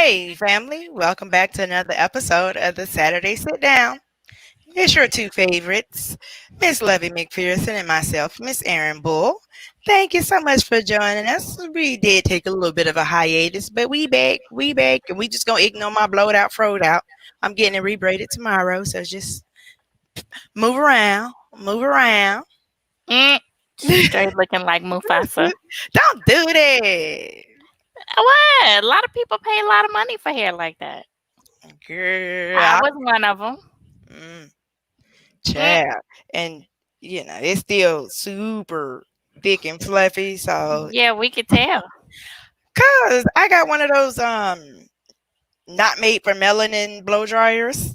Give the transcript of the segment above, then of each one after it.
Hey, family, welcome back to another episode of the Saturday Sit Down. It's your two favorites, Miss Lovey McPherson and myself, Miss Erin Bull. Thank you so much for joining us. We did take a little bit of a hiatus, but we back, and we just gonna ignore my blowed out, froed out. I'm getting it rebraided tomorrow, so just move around, move around. Mm, straight looking like Mufasa. Don't do that, What? A lot of people pay a lot of money for hair like that. girl. I was one of them. Mm, Mm, child. And it's still super thick and fluffy. So yeah, we could tell. cause I got one of those not made for melanin blow dryers.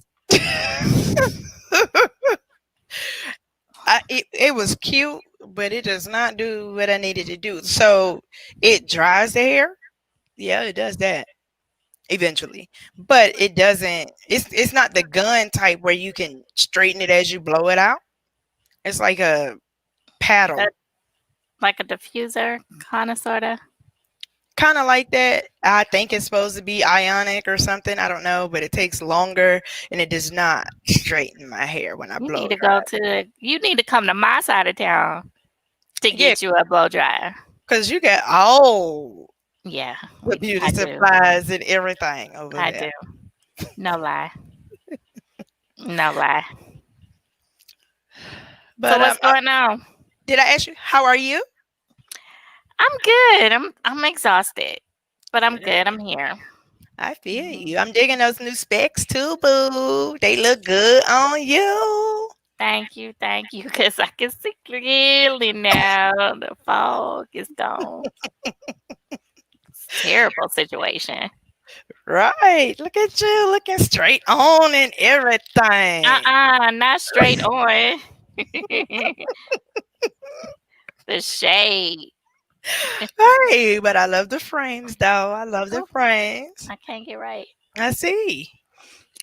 It was cute, but it does not do what I needed to do. So it dries the hair. Yeah, it does that eventually. But it doesn't it's not the gun type where you can straighten it as you blow it out. It's like a paddle. Uh, like a diffuser, kind of, sort of. Kind of like that. I think it's supposed to be ionic or something. I don't know, but it takes longer and it does not straighten my hair when I You blow need to dry. go to. You need to come to my side of town to Yeah, get you a blow dryer. because you get all Yeah, the beauty I do. supplies and everything over I there. do. No lie. No lie. So But what's going on? did I ask you how are you? I'm good. I'm exhausted, but I'm Good. good. I'm here. I feel Mhm. you. I'm digging those new specs too, boo. They look good on you. Thank you, because I can see clearly now. The fog is gone. It's a terrible situation. Right. Look at you looking straight on and everything. Not straight on. The shade. Hey, but I love the frames though. I love the Oh, frames. I can't get right. I see.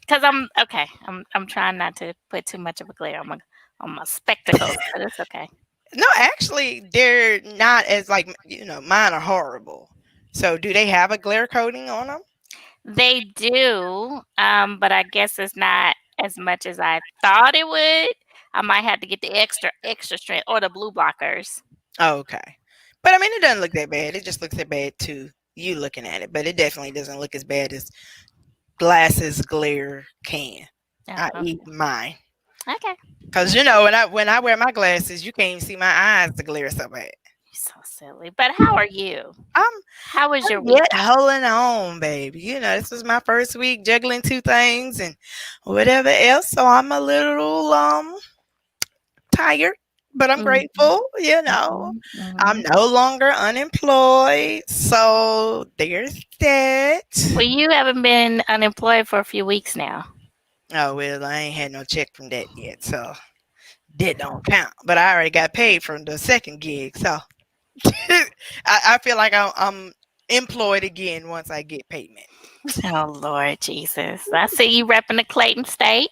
Cause I'm okay. I'm trying not to put too much of a glare on my spectacles, but it's okay. No, actually, they're not as like mine are horrible. So, do they have a glare coating on them? They do, but I guess it's not as much as I thought it would. I might have to get the extra strength or the blue blockers. Oh, okay. But I mean, it doesn't look that bad. It just looks that bad to you looking at it, but it definitely doesn't look as bad as glasses glare can. I Uh-huh. eat mine Okay. because when I wear my glasses, you can't even see my eyes. The glare so bad. You're so silly. But how are you? I'm How was your I'm yet week? holding on, baby. This was my first week juggling two things and whatever else. So I'm a little tired, but I'm Mhm, grateful. mhm, I'm mhm. no longer unemployed. So there's that. Well, you haven't been unemployed for a few weeks now. Oh well, I ain't had no check from that yet, so that don't count. But I already got paid from the second gig, so I feel like I'm employed again once I get payment. Oh Lord Jesus! I see you repping the Clayton State.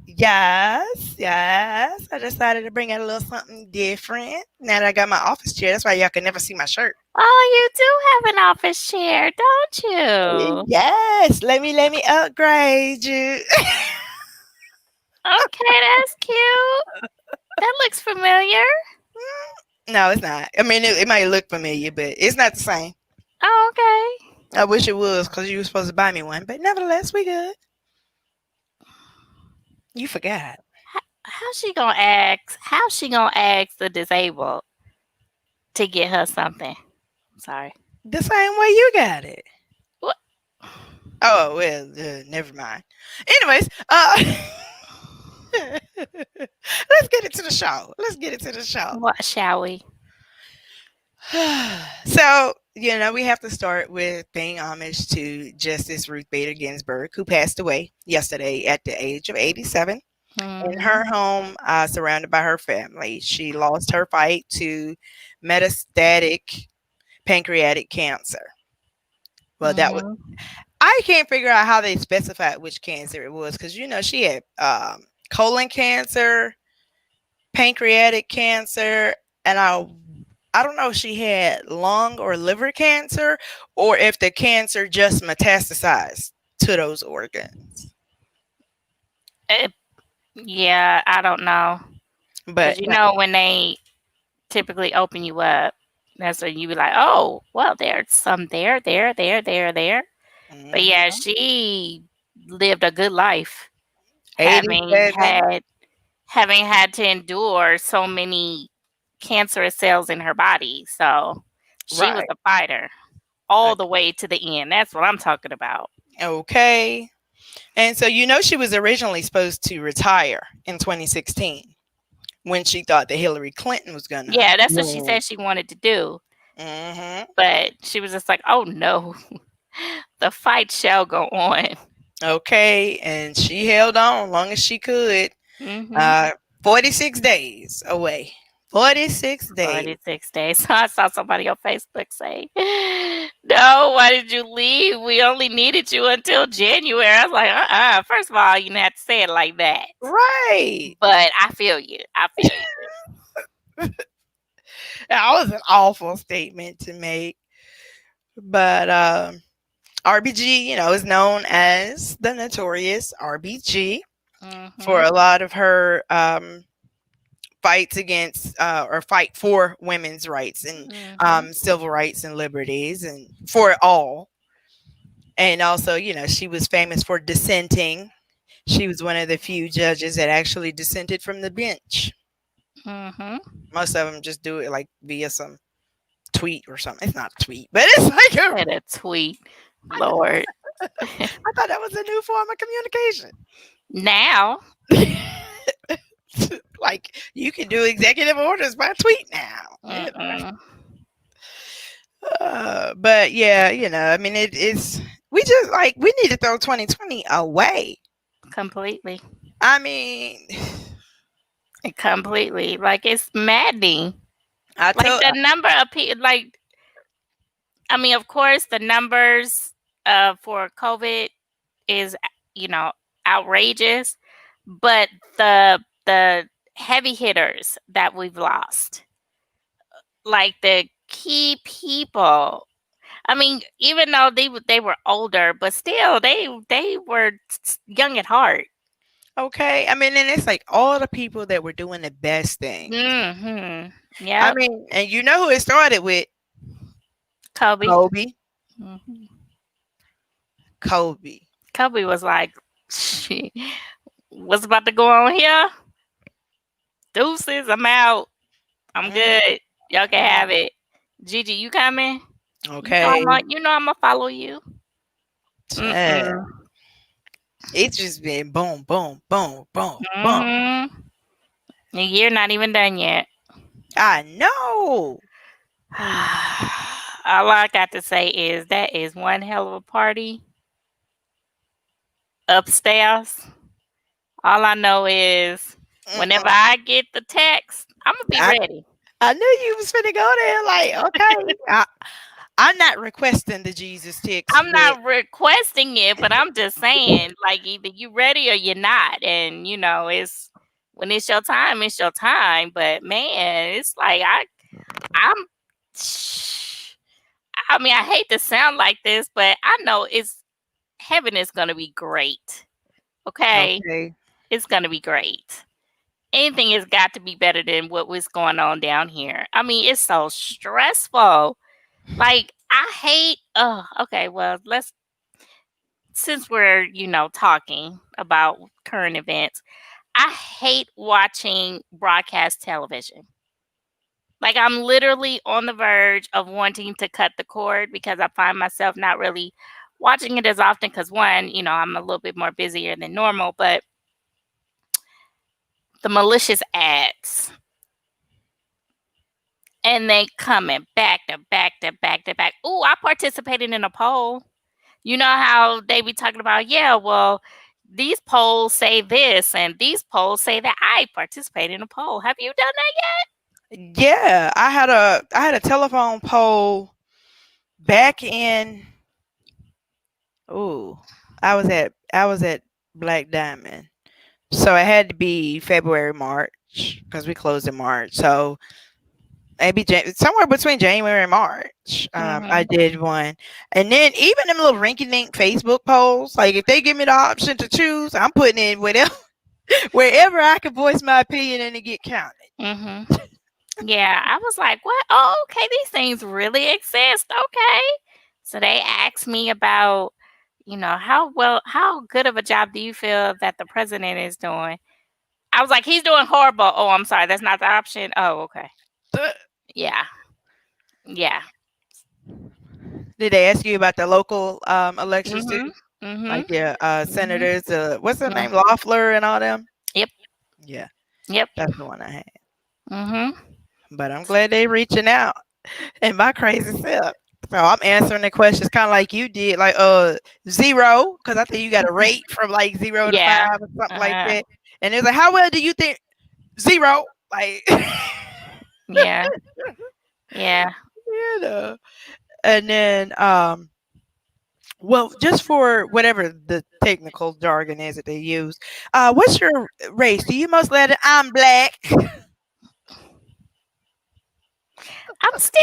Yes, yes. I decided to bring out a little something different. Now that I got my office chair, that's why y'all can never see my shirt. Oh, you do have an office chair, don't you? Yes, let me upgrade you. Okay, that's cute. That looks familiar. No, it's not. I mean, it might look familiar, but it's not the same. Oh, okay. I wish it was because you were supposed to buy me one, but nevertheless, we good. You forgot How's she gonna ask the disabled to get her something? Sorry. the same way you got it. What? Oh well, never mind. Anyways, let's get into the show. Let's get into the show. What shall we? So, we have to start with paying homage to Justice Ruth Bader Ginsburg, who passed away yesterday at the age of 87 in Hmm. her home, surrounded by her family. She lost her fight to metastatic pancreatic cancer. Well, that was, Hmm. I can't figure out how they specified which cancer it was because, she had colon cancer, pancreatic cancer, and I I don't know if she had lung or liver cancer or if the cancer just metastasized to those organs. It, yeah, I don't know. Because But when they typically open you up, that's when you be like, oh, well, there's some there. But yeah, mhm, she lived a good life, having 87, had having had to endure so many cancerous cells in her body. So she was right. a fighter Uh, all the way to the end. That's what I'm talking about. Okay. And so, she was originally supposed to retire in 2016 when she thought that Hillary Clinton was going to Yeah, that's what she win. said she wanted to do. Hmm. But she was just like, oh no, the fight shall go on. Okay. And she held on long as she could. Hmm. Uh, 46 days away. 46 days. 46 days. So I saw somebody on Facebook say, no, why did you leave? We only needed you until January. I was like, First of all, you didn't have to say it like that. Right. But I feel you. I feel you. That was an awful statement to make. But RBG, is known as the notorious RBG for Mhm. a lot of her fights against or fight for women's rights and Mhm. civil rights and liberties and for it all. And also, she was famous for dissenting. She was one of the few judges that actually dissented from the bench. Mhm. Most of them just do it like via some tweet or something. It's not a tweet, but it's like Had a tweet. Lord. I thought that was a new form of communication. Now. Like you can do executive orders by tweet now. Mm-mm. But yeah, I mean, it's we just like we need to throw 2020 away. Completely. I mean, Completely. Like it's maddening. I Like told the number of people. Like I mean, of course, the numbers for COVID is you know outrageous, but the heavy hitters that we've lost, like the key people. I mean, even though they were older, but still they were young at heart. okay. I mean, and it's like all the people that were doing the best things. Mhm. I Yep. mean, and you know who it started with? Kobe. Kobe. Mhm. Kobe. Kobe was like, "Shit, what's about to go on here? Deuces, I'm out. I'm Mm, good. Y'all can have it. Gigi, you coming? okay. You know I'm gonna follow you. Yeah. Mm-mm. It's just been boom, boom, boom, boom, boom. Mm-hmm. The year not even done yet. I know. All I got to say is that is one hell of a party upstairs. All I know is whenever Mm-mm. I get the text, I'm gonna be I, ready. I knew you was finna go there. Like, okay. I'm not requesting the Jesus text I'm yet. not requesting it, but I'm just saying, like, either you ready or you're not. And it's when it's your time, it's your time. But man, it's like I'm I mean, I hate to sound like this, but I know it's heaven is gonna be great. Okay? Okay. It's gonna be great. Anything has got to be better than what was going on down here. I mean, it's so stressful. Like, I hate okay, well, let's since we're, talking about current events, I hate watching broadcast television. Like I'm literally on the verge of wanting to cut the cord because I find myself not really watching it as often because one, I'm a little bit more busier than normal, but the malicious ads and they coming back to back to back to back. Ooh, I participated in a poll. You know how they be talking about, yeah, well, these polls say this and these polls say that. I participated in a poll. Have you done that Yeah, I had a telephone poll back in. Ooh, I was at Black Diamond, so it had to be February, March because we closed in March. So maybe somewhere between January and March. I Mhm. did one, and then even them little rinky-dink Facebook polls. Like if they give me the option to choose, I'm putting in whatever wherever I can voice my opinion and it get counted. Mhm. Yeah, I was like, "What? Oh, okay, these things really exist. Okay." So they asked me about, how good of a job do you feel that the president is doing? I was like, "He's doing horrible." Oh, I'm sorry, that's not the option. Oh, okay. Yeah. Yeah. Did they ask you about the local elections too? Mhm. Mhm. Like your Mhm. senators, what's the name, Mm. Loeffler and all them? Yep. Yeah, Yep. that's the one I had. Mhm. But I'm glad they reaching out and my crazy self. So I'm answering the questions kind of like you did, like 0, because I think you got a rate from like 0 to 5 Yeah. or something like Uh-huh. that. And it was like, how well do you think 0? Like, Yeah. Yeah. you know. And then well, just for whatever the technical jargon is that they use, what's your race? Do you most let it? I'm black. I'm still,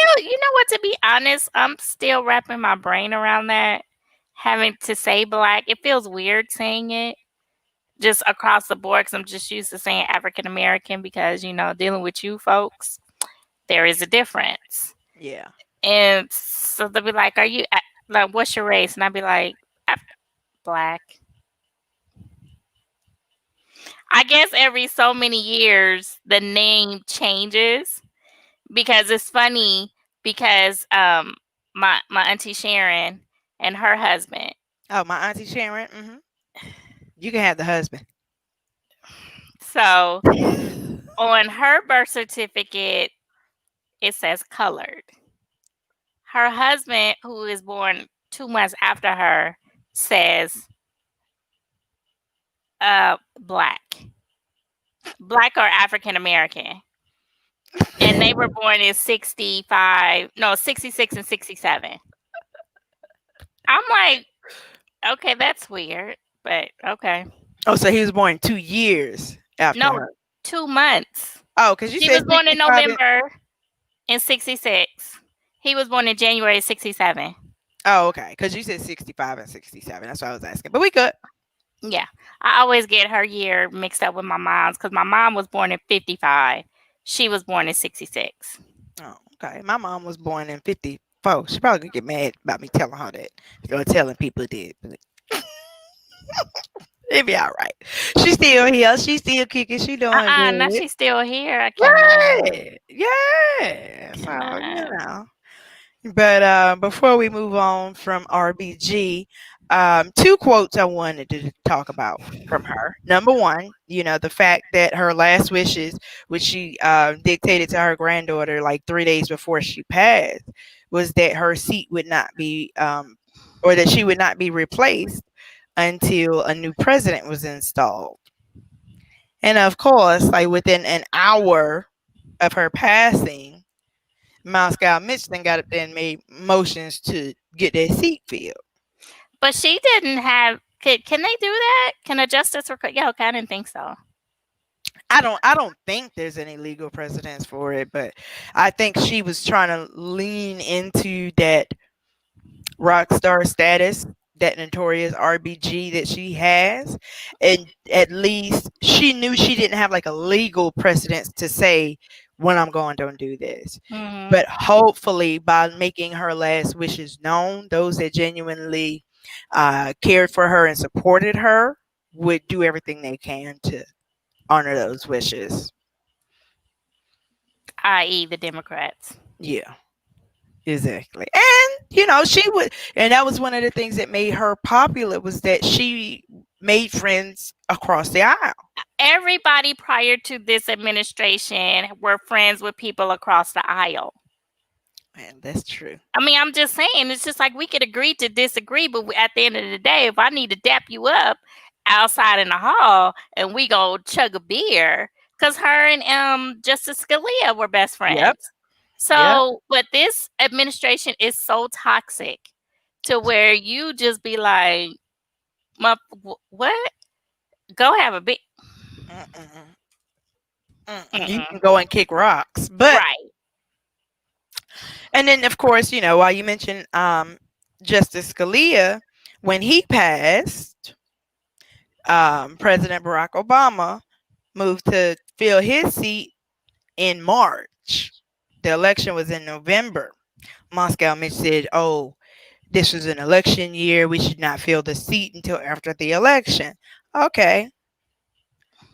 what, to be honest, I'm still wrapping my brain around that. Having to say black, it feels weird saying it just across the board because I'm just used to saying African American because, dealing with you folks, there is a difference. Yeah. And so they'll be like, like, what's your race? And I'll be like, black. I guess every so many years, the name changes because it's funny because my auntie Sharon and her husband. Oh, my auntie Sharon. You can have the husband. So on her birth certificate, it says colored. Her husband, who is born 2 months after her, says black, black or African American, and they were born in 65, no, 66 and 67. I'm like, okay, that's weird, but okay. Oh, so he was born 2 years after No, her. 2 months. Oh, because you She said was born in 65. November in 66. He was born in January 67. Oh, okay. Because you said 65 and 67. That's what I was asking. But we good. Yeah. I always get her year mixed up with my mom's because my mom was born in 55. She was born in 66. Oh, okay. My mom was born in 54. She probably gonna get mad about me telling her that. Or telling people that. But it'd be all right. She's still here. She's still kicking. She doing Now good. she's still here. I cannot. Yeah. Yeah. So, Cannot. But before we move on from RBG, two quotes I wanted to talk about from her. Number one, the fact that her last wishes, which she dictated to her granddaughter like 3 days before she passed, was that her seat would not be, or that she would not be replaced until a new president was installed. And of course, like within an hour of her passing, Moscow Mitchell got up there and made motions to get their seat filled. But she didn't have. Can they do that? Can a justice record? Yeah, okay, I didn't think so. I don't think there's any legal precedence for it, but I think she was trying to lean into that rock star status, that notorious RBG that she has, and at least she knew she didn't have like a legal precedence to say when I'm going, don't do this. Hmm. But hopefully, by making her last wishes known, those that genuinely cared for her and supported her would do everything they can to honor those wishes. I.e., the Democrats. Yeah, exactly. And she would, and that was one of the things that made her popular was that she made friends across the aisle. Everybody prior to this administration were friends with people across the aisle. Man, that's true. I mean, I'm just saying, it's just like we could agree to disagree, but at the end of the day, if I need to dap you up outside in the hall and we go chug a beer, because her and Justice Scalia were best Yep. friends. Yep. So, but this administration is so toxic to where you just be like, what? Go have a beer. Mm-mm. Mm-mm. You can go and kick rocks, but Right. And then, of course, while you mentioned Justice Scalia, when he passed, President Barack Obama moved to fill his seat in March. The election was in November. Moscow Mitch said, "Oh, this was an election year. We should not fill the seat until after the election." Okay,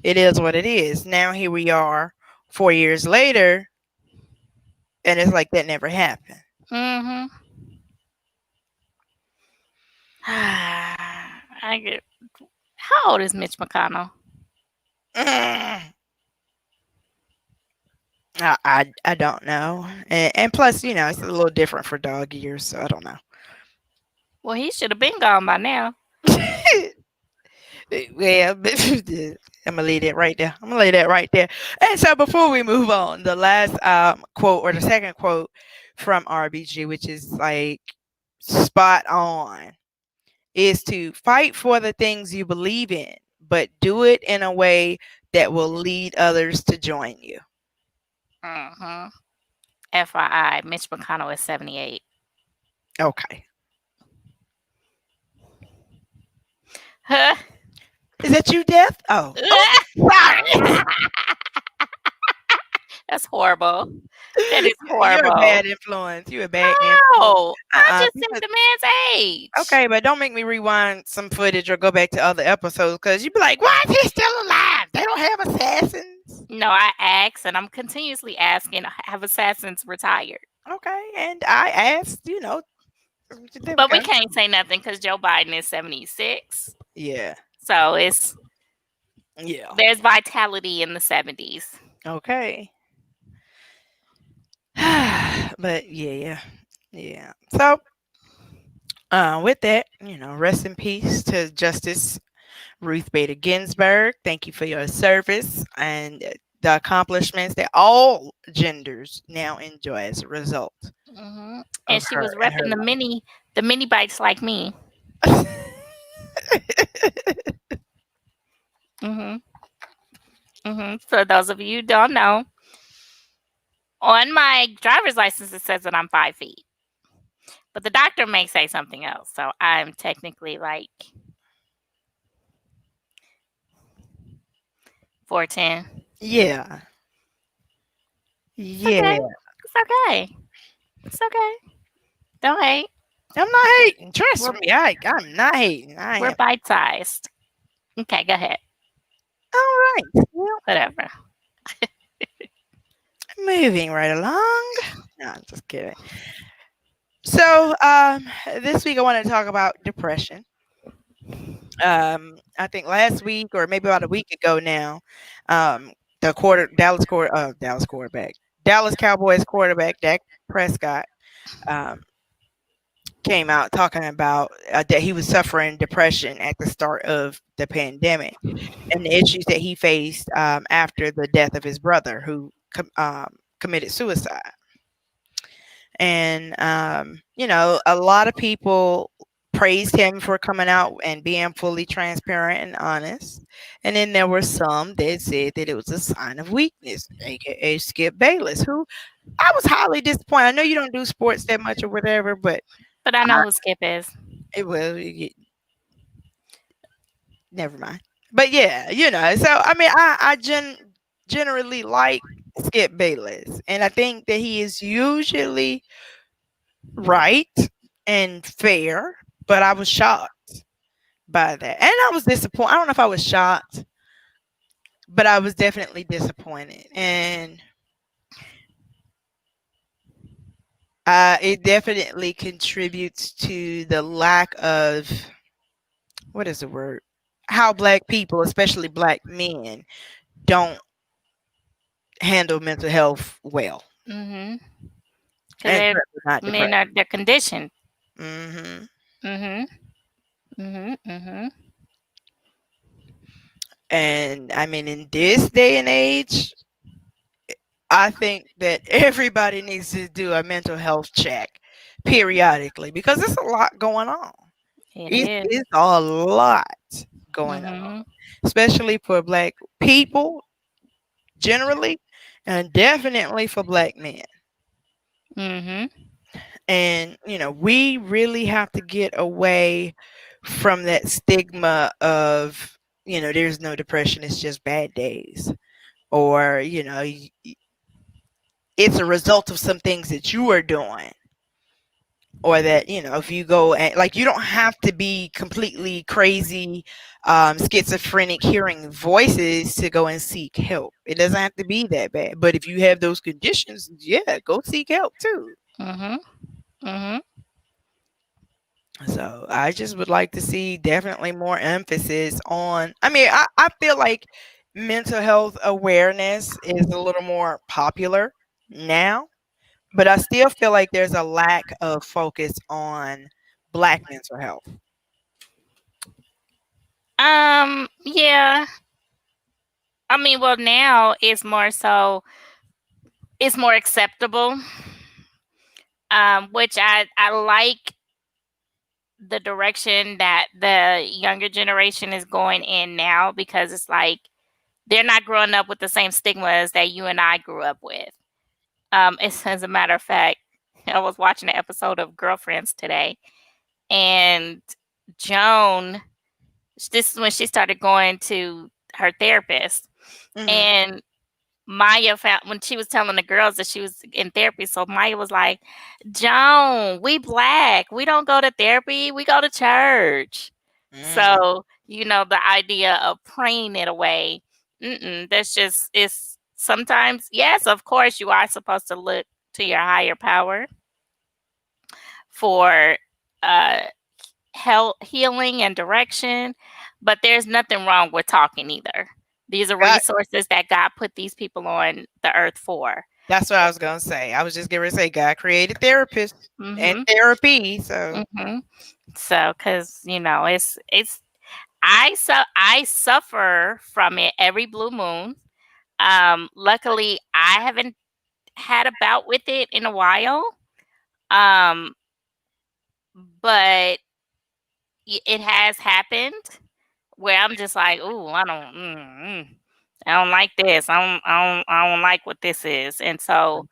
it is what it is. Now here we are, 4 years later, and it's like that never happened. Mm-hmm. I get. How old is Mitch McConnell? Mm, I don't know, and plus, it's a little different for dog years, so I don't know. Well, he should have been gone by now. Well, I'm gonna leave it right there. I'm gonna lay that right there. And so before we move on, the last quote or the second quote from RBG, which is like spot on, is to fight for the things you believe in, but do it in a way that will lead others to join you. Mm-hmm. FYI, Mitch McConnell is 78. Okay. Huh? Is that you, Death? Oh, sorry. That's horrible. That is You're a bad horrible. influence. You're a bad influence. No, I just said Because the man's age. okay, but don't make me rewind some footage or go back to other episodes because you'd be like, why is he still alive? They don't have assassins. No, I asked, and I'm continuously asking, have assassins retired? Okay, and I asked, But we can't say nothing because Joe Biden is 76. Yeah, So it's yeah. there's vitality in the 70s. Okay. But yeah. So, with that, rest in peace to Justice Ruth Bader Ginsburg. Thank you for your service and the accomplishments that all genders now enjoy as a result Hmm. of And she her was and her repping the mini bites like me. life. Hmm. For those of you who don't know, on my driver's license it says that I'm 5 feet, but the doctor may say something else. So I'm technically like 4'10". Yeah. It's Yeah. okay. It's okay. It's okay. Don't hate. I'm not hating. Trust We're, me. I'm not hating. I we're am. bite sized. Okay, go ahead. All right. Well, Whatever. moving right along. No, I'm just kidding. So, this week I want to talk about depression. I think last week or maybe about a week ago now, the Dallas Cowboys quarterback Dak Prescott, um, came out talking about that he was suffering depression at the start of the pandemic and the issues that he faced after the death of his brother, who committed suicide. And a lot of people praised him for coming out and being fully transparent and honest. And then there were some that said that it was a sign of weakness, aka Skip Bayless, who I was highly disappointed. I know you don't do sports that much or whatever, but But I know who Skip is. it will. Never mind. But yeah, So I mean, I generally like Skip Bayless, and I think that he is usually right and fair. But I was shocked by that, and I was disappointed. I don't know if I was shocked, but I was definitely disappointed, and it definitely contributes to the lack of, what is the word? How black people, especially black men, don't handle mental health well. Mm-hmm. And Because certainly not depression. they're conditioned. Hmm. Mm-hmm. Mm-hmm. Mm-hmm. And I mean, in this day and age, I think that everybody needs to do a mental health check periodically because there's a lot going on. It It is. is a lot going on, Mm-hmm. especially for black people generally, and definitely for black men. Mm-hmm. And, we really have to get away from that stigma of, there's no depression, it's just bad days. Or, it's a result of some things that you are doing. Or that, if you go and like, you don't have to be completely crazy, schizophrenic, hearing voices to go and seek help. It doesn't have to be that bad. But if you have those conditions, yeah, go seek help too. Mhm. Mhm. So I just would like to see definitely more emphasis on. I mean, I feel like mental health awareness is a little more popular now, but I still feel like there's a lack of focus on Black mental health. Yeah. I mean, well, now it's more acceptable. Which I like the direction that the younger generation is going in now, because it's like they're not growing up with the same stigmas that you and I grew up with. It's, as a matter of fact, I was watching an episode of Girlfriends today, and Joan, this is when she started going to her therapist, Hmm. and Maya found when she was telling the girls that she was in therapy. So Maya was like, "Joan, we Black. We don't go to therapy. We go to church." Mm. So, the idea of praying it away, that's just, it's sometimes, yes, of course, you are supposed to look to your higher power for uh, health, healing, and direction, but there's nothing wrong with talking either. These are God, resources that God put these people on the earth for. that's what I was gonna say. I was just gonna say God created therapists and Mhm. therapy. So Mhm. So, cuz it's I suffer from it every blue moon. Luckily I haven't had a bout with it in a while. Um, but it has happened where I'm just like, "Ooh, I don't like this. I don't like what this is." And so,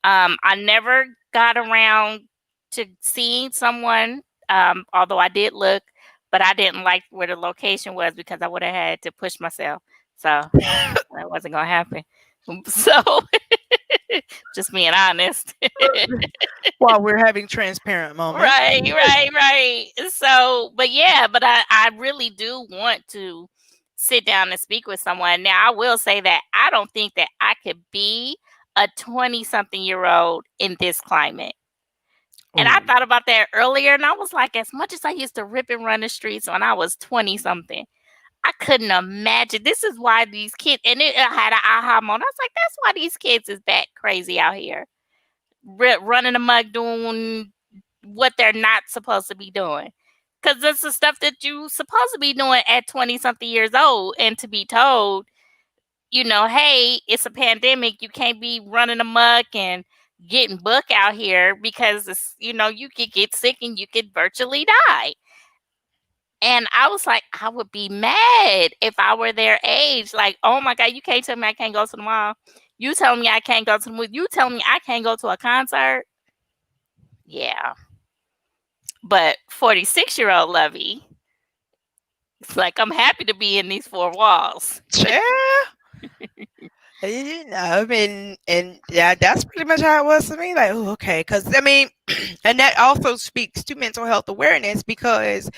I never got around to seeing someone, although I did look, but I didn't like where the location was because I would have had to push myself. So that wasn't gonna happen. So just being honest. while we're having transparent moments. Right, right, right. So, but yeah, but I really do want to sit down and speak with someone. Now, I will say that I don't think that I could be a 20 something year old in this climate. And I Ooh. thought about that earlier, and I was like, as much as I used to rip and run the streets when I was 20 something, I couldn't imagine. This is why these kids, and I had an aha moment. I was like, that's why these kids is that crazy out here, running amok, doing what they're not supposed to be doing. Because that's the stuff that you supposed to be doing at 20 something years old. And to be told, hey, it's a pandemic. You can't be running amok and getting book out here because you could get sick and you could virtually die. And I was like, I would be mad if I were their age. Like, oh my God, you can't tell me I can't go to the mall. You tell me I can't go to the movie. You tell me I can't go to a concert. Yeah. But 46-year-old Lovey, it's like, I'm happy to be in these four walls. Yeah. And yeah, that's pretty much how it was for me. Like, oh, okay, because I mean, and that also speaks to mental health awareness because,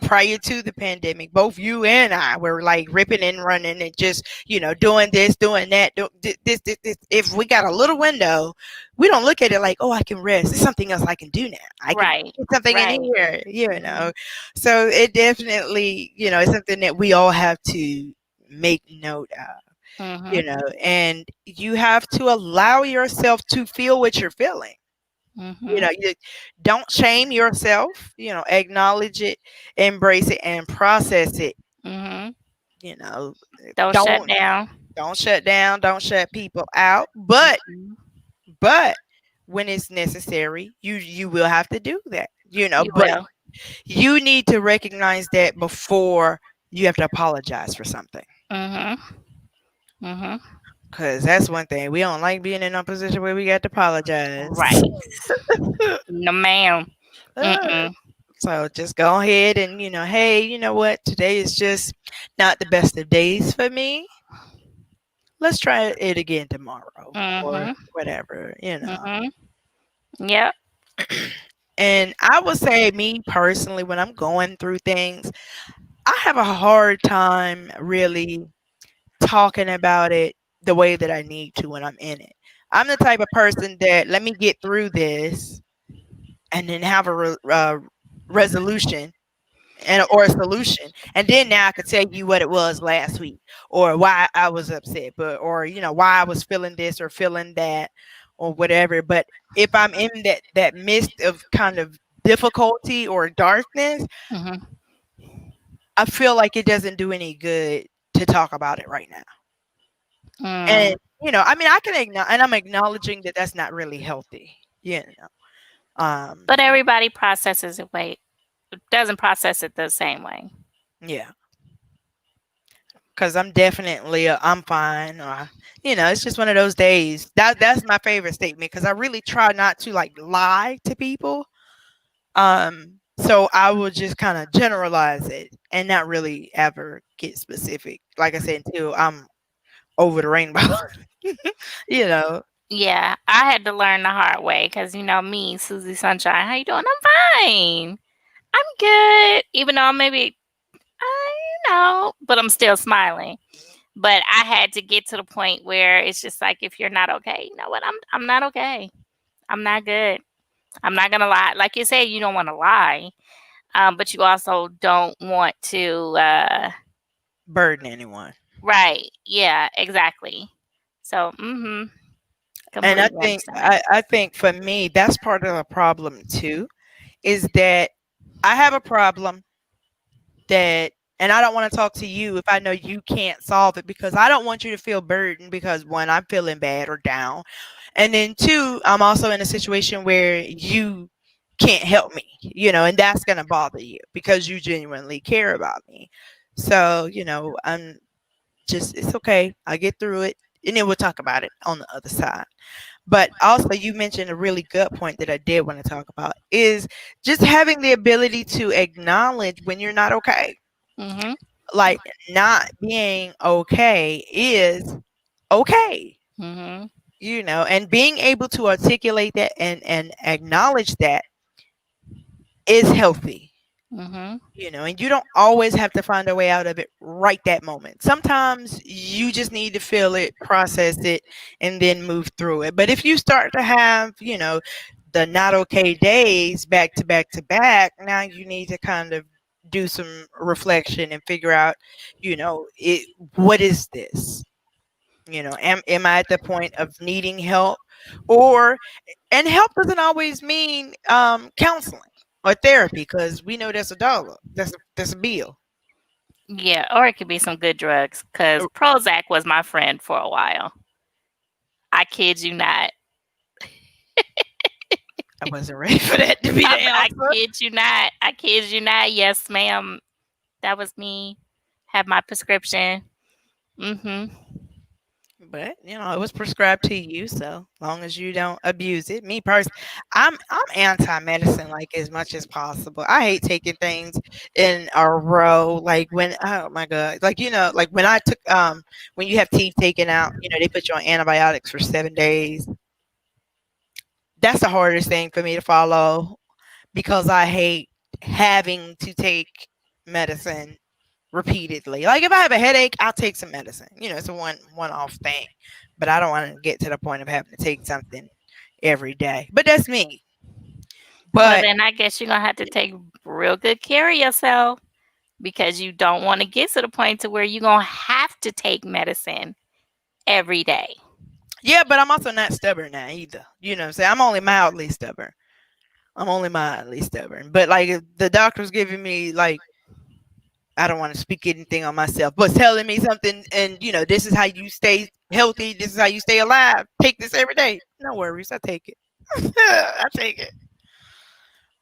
prior to the pandemic, both you and I were like ripping and running and just, doing this, doing that, this. If we got a little window, we don't look at it like, oh, I can rest. There's something else I can do now. I can Right. put something in Right. here, Hmm. So it definitely, it's something that we all have to make note of, Hmm. and you have to allow yourself to feel what you're feeling. Hmm. You don't shame yourself, acknowledge it, embrace it, and process it. Hmm. You know, Don't shut don't down. don't shut down, don't shut people out, but when it's necessary, you will have to do that. You But will. you need to recognize that before you have to apologize for something. Hmm. Hmm. Cause that's one thing. We don't like being in a position where we got to apologize. Right. No, ma'am. Uh, Mm-mm. so just go ahead and, hey, you know what? Today is just not the best of days for me. Let's try it again tomorrow or Mm-hmm. whatever. Mm-hmm. Yep. And I would say, me personally, when I'm going through things, I have a hard time really talking about it the way that I need to when I'm in it. I'm the type of person that let me get through this and then have a resolution and or a solution, and then now I could tell you what it was last week or why I was upset, but or why I was feeling this or feeling that or whatever. But if I'm in that mist of kind of difficulty or darkness, Mm-hmm. I feel like it doesn't do any good to talk about it right now. And Mm. I mean, I can acknowledge, and I'm acknowledging that that's not really healthy. You know, But everybody processes it way doesn't process it the same way. yeah, because I'm definitely I'm fine. Or, it's just one of those days. That's my favorite statement because I really try not to like lie to people. So I will just kind of generalize it and not really ever get specific. Like I said, until I'm over the rainbow. you know, Yeah, I had to learn the hard way because me, Susie Sunshine. How you doing? I'm fine. I'm good. Even though maybe but I'm still smiling. But I had to get to the point where it's just like if you're not okay, you know what? I'm not okay. I'm not good. I'm not gonna lie. Like you said, you don't want to lie, but you also don't want to. burden anyone. Right? Yeah, exactly. So, And I completely think understand. I think for me that's part of the problem too, is that I have a problem that, and I don't want to talk to you if I know you can't solve it, because I don't want you to feel burdened because one, I'm feeling bad or down. And then two, I'm also in a situation where you can't help me, and that's going to bother you because you genuinely care about me. So, I'm just, it's okay. I'll get through it and then we'll talk about it on the other side. But also, you mentioned a really good point that I did want to talk about is just having the ability to acknowledge when you're not okay. Mhm. Like, not being okay is okay, Mhm. and being able to articulate that and acknowledge that is healthy. Mhm. And you don't always have to find a way out of it right that moment. Sometimes you just need to feel it, process it, and then move through it. But if you start to have, the not okay days back to back to back, now you need to kind of do some reflection and figure out, what is this? Am I at the point of needing help? Or, and help doesn't always mean counseling or therapy, because we know that's a dollar. That's a bill. Yeah, or it could be some good drugs because Prozac was my friend for a while. I kid you not. I wasn't ready for that to be the I answer. kid you not. I kid you not. Yes, ma'am. That was me. Have my prescription. Mhm. But it was prescribed to you, so long as you don't abuse it. Me personally, I'm anti-medicine like as much as possible. I hate taking things in a row. Like when, oh my god, like like when I took when you have teeth taken out, they put you on antibiotics for 7 days. That's the hardest thing for me to follow because I hate having to take medicine repeatedly. Like if I have a headache, I'll take some medicine. It's a one off thing. But I don't want to get to the point of having to take something every day. But that's me. Well, But then I guess you're gonna have to take real good care of yourself because you don't want to get to the point to where you're gonna have to take medicine every day. yeah, but I'm also not stubborn now either. You know what I'm saying? I'm only mildly stubborn. I'm only mildly stubborn. But like if the doctor's giving me like, I don't want to speak anything on myself, but telling me something and this is how you stay healthy, this is how you stay alive. Take this every day. No worries, I take it. I take it.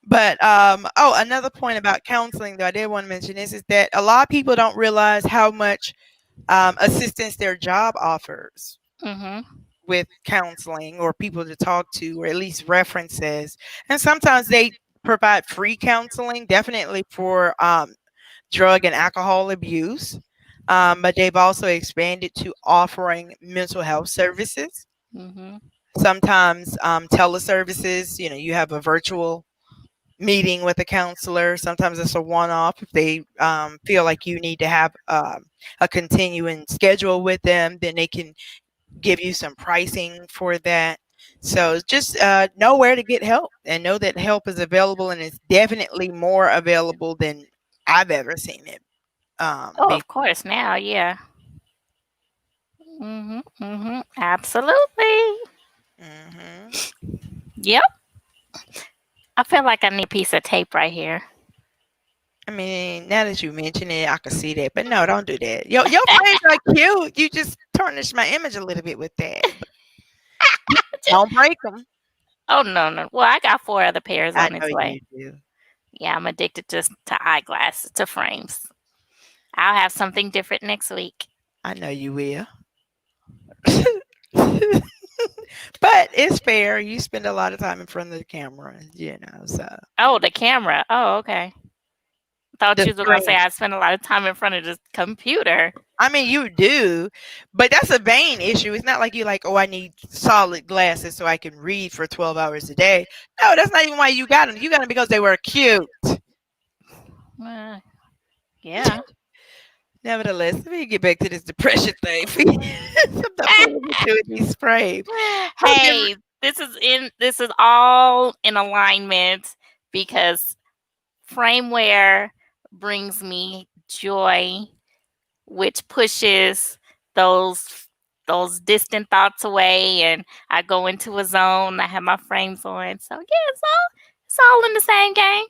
But another point about counseling that I did want to mention is that a lot of people don't realize how much assistance their job offers. Mhm. with counseling or people to talk to, or at least references. And sometimes they provide free counseling, definitely for drug and alcohol abuse. But they've also expanded to offering mental health services. Mhm. Sometimes teleservices, you have a virtual meeting with a counselor. Sometimes it's a one off if they feel like you need to have a continuing schedule with them, then they can give you some pricing for that. So just know where to get help and know that help is available, and it's definitely more available than I've ever seen it. Oh, Be of course. Now, yeah. Mhm. Mhm. Absolutely. hmm Yep. I feel like I need a piece of tape right here. I mean, now that you mention it, I can see that. But no, don't do that. Your frames are cute. You just tarnish my image a little bit with that. But don't break them. Oh no, no. Well, I got 4 other pairs I on know its way. you do. Yeah, I'm addicted just to eyeglasses, to frames. I'll have something different next week. I know you will. But it's fair. You spend a lot of time in front of the camera. So Oh, the camera. Oh, okay. Thought the you were gonna say screen. I spend a lot of time in front of the computer. I mean, you do, but that's a vain issue. It's not like you like, oh, I need solid glasses so I can read for 12 hours a day. No, that's not even why you got them. You got them because they were cute. Uh, yeah. Nevertheless, let me get back to this depression thing. Stop pulling me to these sprays. So Hey, this is all in alignment because frameware brings me joy, which pushes those those distant thoughts away, and I go into a zone. I have my frames on, so yeah, it's all in the same game.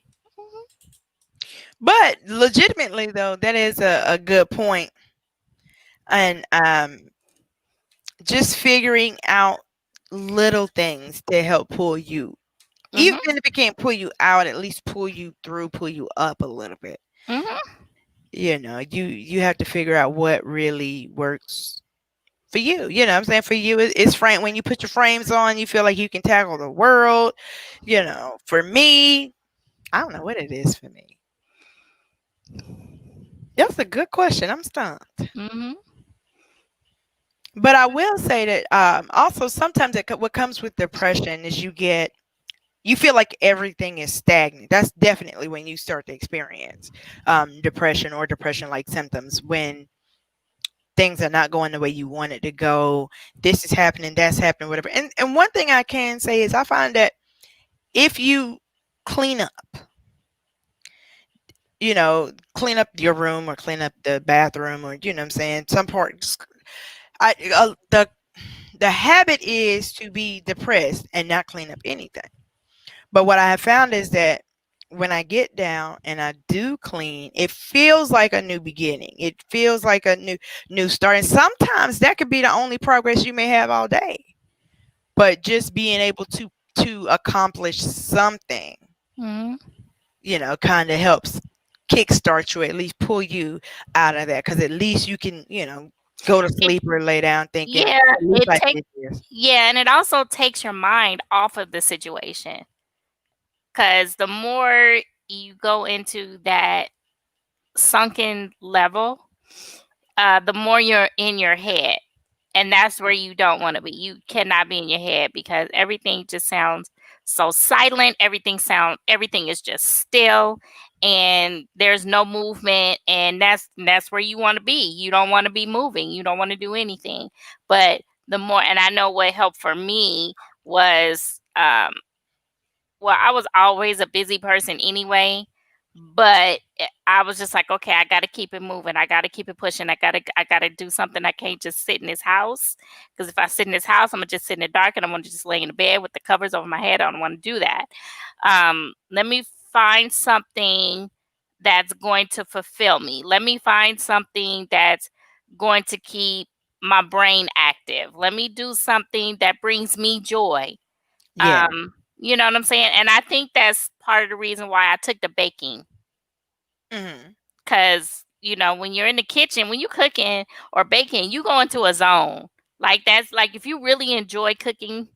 but legitimately though, that is a good point. And just figuring out little things to help pull you. Even Mhm. if it can't pull you out, at least pull you through, pull you up a little bit. Mhm. You have to figure out what really works for you. What I'm saying? For you, it's frame when you put your frames on, you feel like you can tackle the world. For me, I don't know what it is for me. That's a good question. I'm stumped. Mhm. But I will say that also sometimes what comes with depression is you feel like everything is stagnant. That's definitely when you start to experience depression or depression like symptoms, when things are not going the way you want it to go. This is happening, that's happening, whatever. And one thing I can say is I find that if you clean up, clean up your room or clean up the bathroom, or what I'm saying, some parts. The habit is to be depressed and not clean up anything. But what I have found is that when I get down and I do clean, it feels like a new beginning. It feels like a new start. And sometimes that could be the only progress you may have all day. But just being able to accomplish something, Mhm. kind of helps kickstart you, at least pull you out of that. Because at least you can, go to It sleep or lay down thinking, yeah, at least it I takes did this. yeah, and it also takes your mind off of the situation because the more you go into that sunken level, the more you're in your head. And that's where you don't want to be. You cannot be in your head because everything just sounds so silent. Everything is just still, and there's no movement, and that's where you want to be. You don't want to be moving. You don't want to do anything. But the more, and I know what helped for me was well, I was always a busy person anyway, but I was just like, okay, I got to keep it moving. I got to keep it pushing. I got to do something. I can't just sit in this house because if I sit in this house, I'm gonna just sit in the dark and I'm gonna just lay in the bed with the covers over my head. I don't want to do that. Let me find something that's going to fulfill me. Let me find something that's going to keep my brain active. Let me do something that brings me joy. Yeah. You know what I'm saying? And I think that's part of the reason why I took the baking. hmm Cause, when you're in the kitchen, when you cooking or baking, you go into a zone. Like that's like if you really enjoy cooking,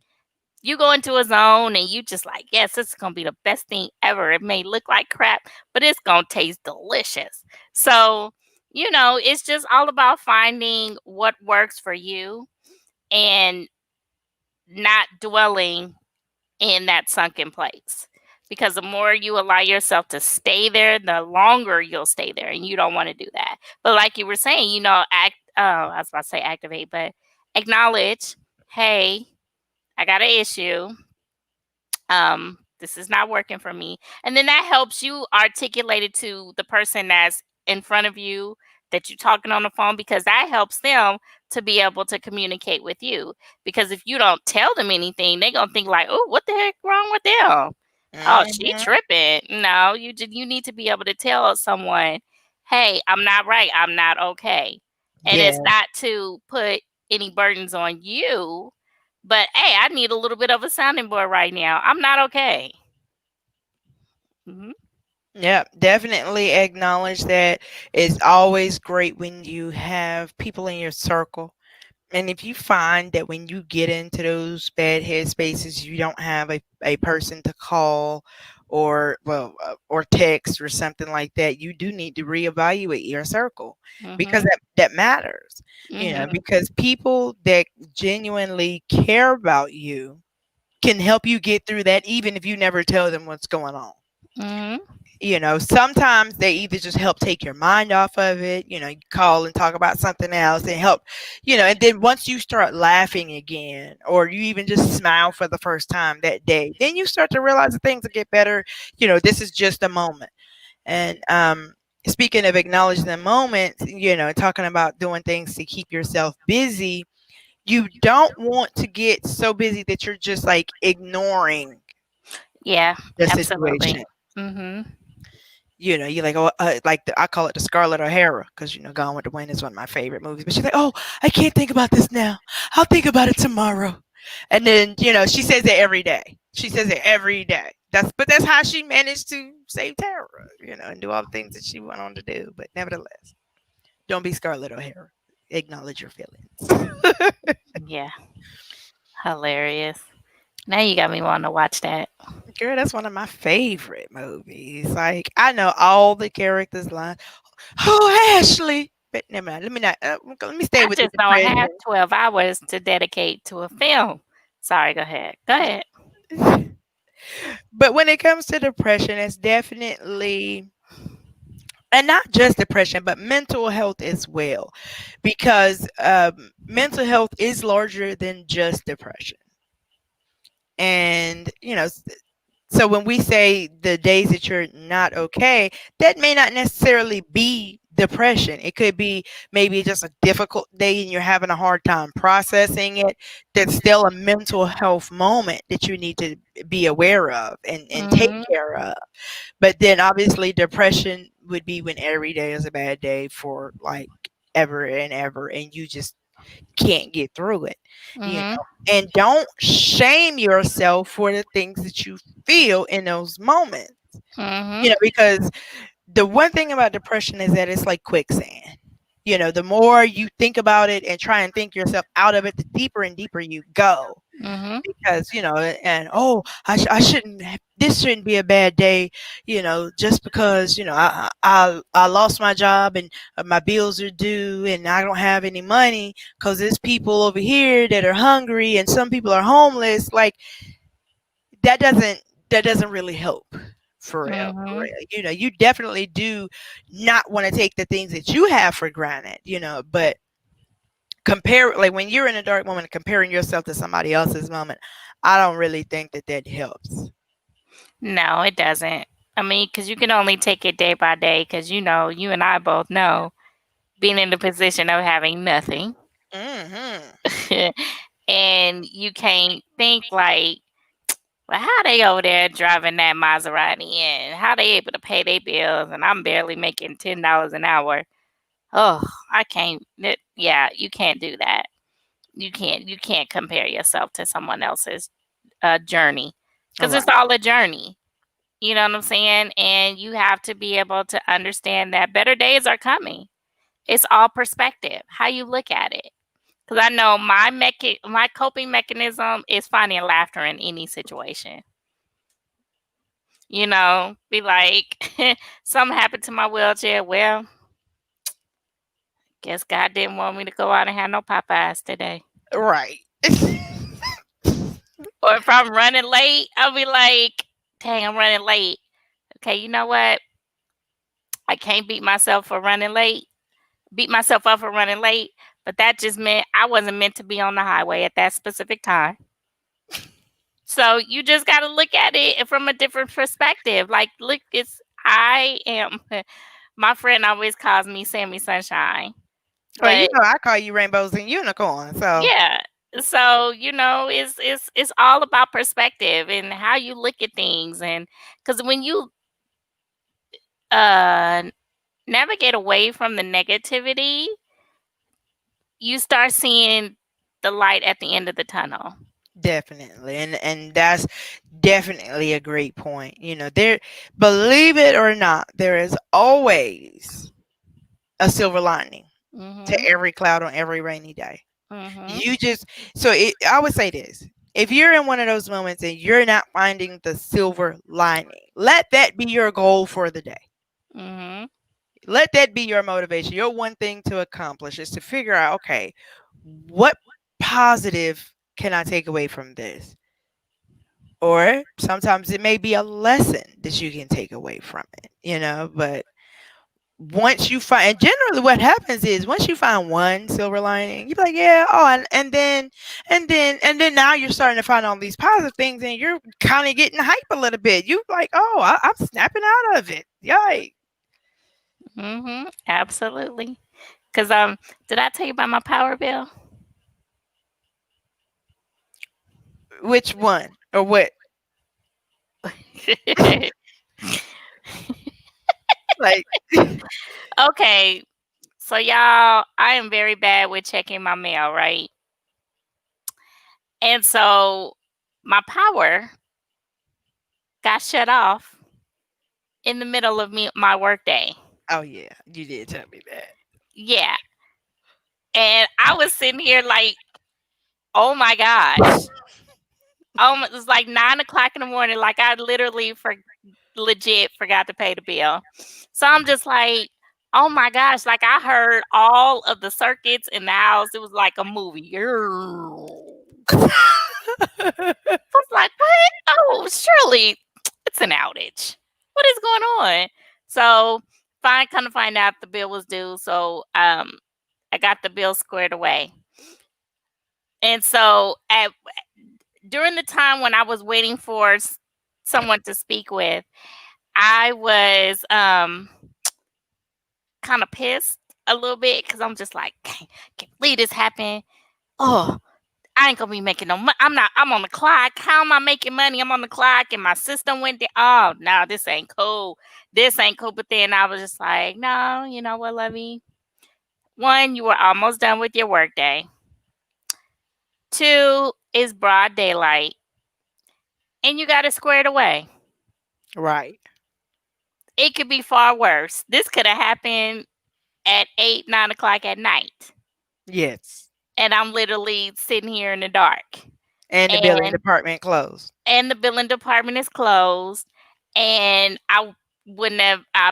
you go into a zone and you just like, yes, this is gonna be the best thing ever. It may look like crap, but it's gonna taste delicious. So, it's just all about finding what works for you and not dwelling in that sunken place. Because the more you allow yourself to stay there, the longer you'll stay there, and you don't want to do that. But like you were saying, I was about to say activate, but acknowledge, hey, I got an issue. This is not working for me. And then that helps you articulate it to the person that's in front of you that you're talking on the phone, because that helps them to be able to communicate with you. Because if you don't tell them anything, they're gonna think like, oh, what the heck wrong with them? Oh, she Mhm. tripping. No, you need to be able to tell someone, hey, I'm not right. I'm not okay. And it's Yeah. not to put any burdens on you, but hey, I need a little bit of a sounding board right now. I'm not okay. Hmm. Yeah, definitely acknowledge that. It's always great when you have people in your circle. And if you find that when you get into those bad headspaces, you don't have a person to call or text or something like that, you do need to reevaluate your circle because Hmm. that matters. Hmm. Because people that genuinely care about you can help you get through that even if you never tell them what's going on. Hmm. Sometimes they either just help take your mind off of it, you call and talk about something else and help, and then once you start laughing again, or you even just smile for the first time that day, then you start to realize that things will get better. This is just a moment. And speaking of acknowledging the moment, talking about doing things to keep yourself busy, you don't want to get so busy that you're just like ignoring Yeah, the absolutely. situation. Hmm. You're like, oh, I call it the Scarlet O'Hara because Gone with the Wind is one of my favorite movies. But she's like, oh, I can't think about this now. I'll think about it tomorrow. And then she says it every day. She says it every day. That's how she managed to save Tara, and do all the things that she went on to do. But nevertheless, don't be Scarlet O'Hara. Acknowledge your feelings. Yeah, hilarious. Now you got me wanting to watch that. Girl, that's one of my favorite movies. Like I know all the characters' lines. Oh, Ashley. But never mind. Let me not. Let me stay I with the just don't have depression. 12 hours to dedicate to a film. Sorry, go ahead. Go ahead. But when it comes to depression, it's definitely, and not just depression, but mental health as well, because mental health is larger than just depression. And so when we say the days that you're not okay, that may not necessarily be depression. It could be maybe just a difficult day and you're having a hard time processing it. That's still a mental health moment that you need to be aware of and take Hmm. care of. But then obviously depression would be when every day is a bad day for like ever and ever and you just can't get through it, you Hmm. know. And don't shame yourself for the things that you feel in those moments, Hmm. because the one thing about depression is that it's like quicksand. The more you think about it and try and think yourself out of it, the deeper and deeper you go. Hmm. Because and oh, I shouldn't this shouldn't be a bad day, just because I lost my job and my bills are due and I don't have any money because there's people over here that are hungry and some people are homeless. Like that doesn't that doesn't really help. For real, for Hmm. real. You definitely do not want to take the things that you have for granted, but compare, like when you're in a dark moment comparing yourself to somebody else's moment, I don't really think that helps. No, it doesn't. I mean, because you can only take it day by day, because you and I both know being in the position of having nothing. Hmm. And you can't think like, well, how they over there driving that Maserati and how they able to pay their bills and I'm barely making $10 an hour. Oh, I can't. Yeah, you can't do that. You can't compare yourself to someone else's journey, All because right. it's all a journey. You know what I'm saying? And you have to be able to understand that better days are coming. It's all perspective, how you look at it. Because I know my coping mechanism is finding laughter in any situation. Be like, something happened to my wheelchair. Well, guess God didn't want me to go out and have no Popeyes today. Right. Or if I'm running late, I'll be like, dang, I'm running late. Okay, you know what? I can't beat myself up for running late, but that just meant I wasn't meant to be on the highway at that specific time. So you just got to look at it from a different perspective. Like, look, I am, my friend always calls me Sammy Sunshine. Well, you But know, I call you rainbows and unicorns. So yeah, so it's all about perspective and how you look at things, and because when you uh navigate away from the negativity, you start seeing the light at the end of the tunnel. definitely, and that's definitely a great point. You know, there, believe it or not, there is always a silver lining to Mhm. every cloud on every rainy day. Mhm. You just I would say this. If you're in one of those moments and you're not finding the silver lining, let that be your goal for the day. Mhm. Let that be your motivation. Your one thing to accomplish is to figure out, okay, what positive can I take away from this? Or sometimes it may be a lesson that you can take away from it, but once you find, and generally what happens is once you find one silver lining, you're like, yeah, oh, and then now you're starting to find all these positive things, and you're kind of getting hype a little bit. You like, oh, I'm snapping out of it. Yay. Mhm. Absolutely. Cuz did I tell you about my power bill? Which one or what? Like, Okay. So y'all, I am very bad with checking my mail, right? And so my power got shut off in the middle of my workday. oh yeah, you did tell me that. Yeah. And I was sitting here like, oh my gosh. It was like 9 o'clock in the morning. Like I literally legit forgot to pay the bill. So I'm just like, oh my gosh. Like I heard all of the circuits in the house. It was like a movie. I was like, what? Oh, surely it's an outage. What is going on? So kind of find out the bill was due. So I got the bill squared away. And so during the time when I was waiting for someone to speak with, I was kind of pissed a little bit because I'm just like, can't believe this happened. Oh, I ain't gonna be making no money. I'm on the clock. How am I making money? I'm on the clock and my system went down. Oh, no, this ain't cool. This ain't cool. But then I was just like, no, you know what, Lovey? One, you were almost done with your workday. Two, is broad daylight and you got it squared away. Right. It could be far worse. This could have happened at 8, 9 o'clock at night. Yes. And I'm literally sitting here in the dark. And the billing And department closed. the billing department is closed, and I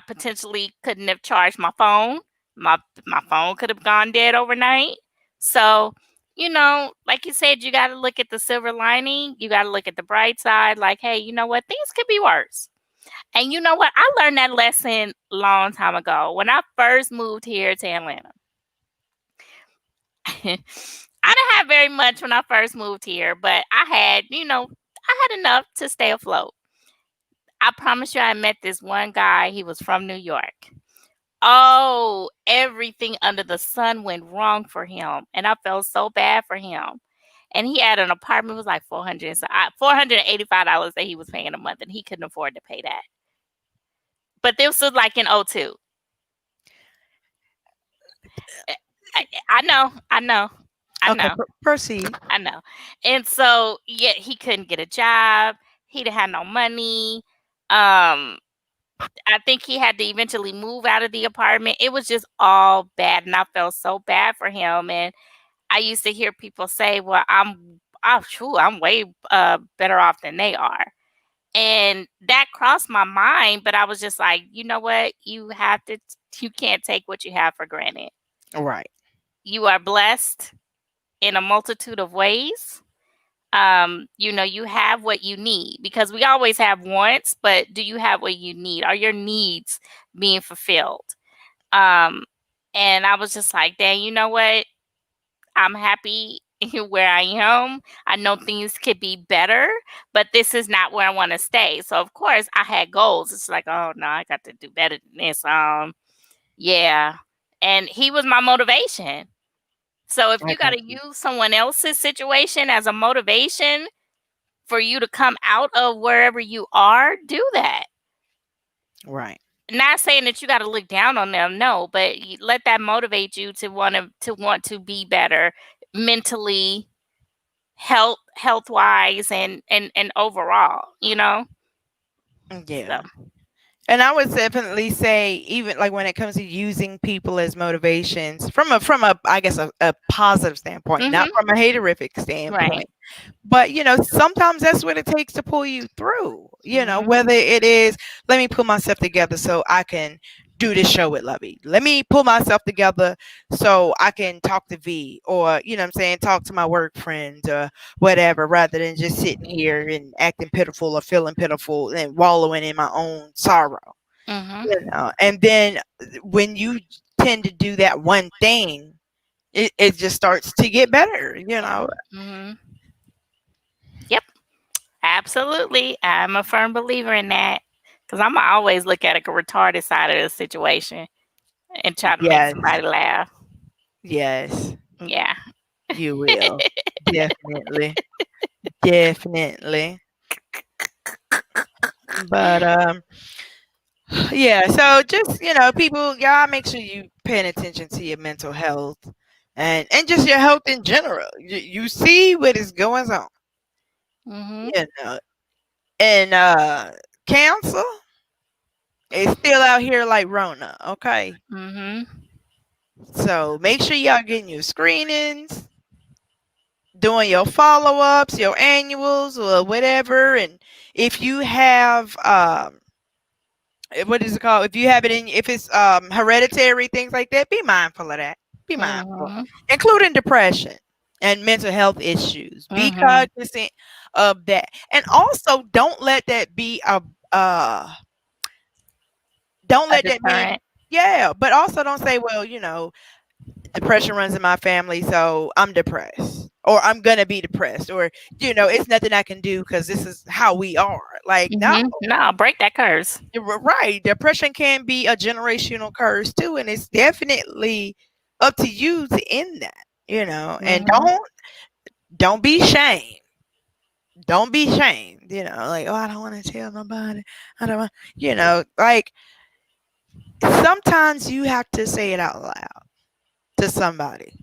potentially couldn't have charged my phone. My phone could have gone dead overnight. So, like you said, you got to look at the silver lining. You got to look at the bright side. Like, hey, you know what? Things could be worse. And you know what? I learned that lesson long time ago when I first moved here to Atlanta. I didn't have very much when I first moved here, but I had enough to stay afloat. I promise you, I met this one guy. He was from New York. Oh, everything under the sun went wrong for him, and I felt so bad for him. And he had an apartment. It was like $485 that he was paying a month, and he couldn't afford to pay that. But this was like in '02. I know, I know, I Okay, know, proceed. I know. And so, yeah, he couldn't get a job. He didn't have no money. Um, I think he had to eventually move out of the apartment. It was just all bad, and I felt so bad for him. And I used to hear people say, "Well, I'm way better off than they are," and that crossed my mind. But I was just like, you know what? You can't take what you have for granted. Right. You are blessed in a multitude of ways. You have what you need, because we always have wants, but do you have what you need? Are your needs being fulfilled? Um, and I was just like, dang, you know what? I'm happy where I am. I know things could be better, but this is not where I want to stay. So of course I had goals. It's like, oh no, I got to do better than this. Yeah. And he was my motivation. So if I you got got to you. use someone else's situation as a motivation for you to come out of wherever you are, do that. Right. Not saying that you got to look down on them, no, but let that motivate you to want to be better mentally, health wise, and overall. So. Yeah. And I would definitely say, even like when it comes to using people as motivations from a I guess a positive standpoint, not Mhm. from a haterific Right. standpoint. But, sometimes that's what it takes to pull you through, Mhm. whether it is, let me pull myself together so I can do this show with Lovey. Let me pull myself together so I can talk to V, or, what I'm saying, talk to my work friends or whatever, rather than just sitting here and acting pitiful or feeling pitiful and wallowing in my own sorrow, Mhm. And then when you tend to do that one thing, it just starts to get better. Mhm. Yep. Absolutely. I'm a firm believer in that, because I'm always look at a retarded side of the situation and try to make Yes. somebody laugh. Yes. Yeah. You will. Definitely. Definitely. But yeah, so just, people, y'all make sure you paying attention to your mental health and just your health in general. You see what is going on, Mhm. you know. And cancer is still out here like Rona, okay? Mhm. So make sure y'all getting your screenings, doing your follow-ups, your annuals or whatever. And if you have what is it called? If you have it in, if it's hereditary, things like that, be mindful of that. Be mindful, Mhm. including depression and mental health issues. Be Mhm. cognizant of that, and also don't let that be a uh, don't A let that be. deterrent. Yeah, but also don't say, well, depression runs in my family, so I'm depressed, or I'm gonna be depressed, or it's nothing I can do because this is how we are. Like, no. Mhm. No, break that curse. Right. Depression can be a generational curse too, and it's definitely up to you to end that. And Mhm. don't be shamed. Don't be shamed, like, oh, I don't want to tell nobody. I don't want, like, sometimes you have to say it out loud to somebody.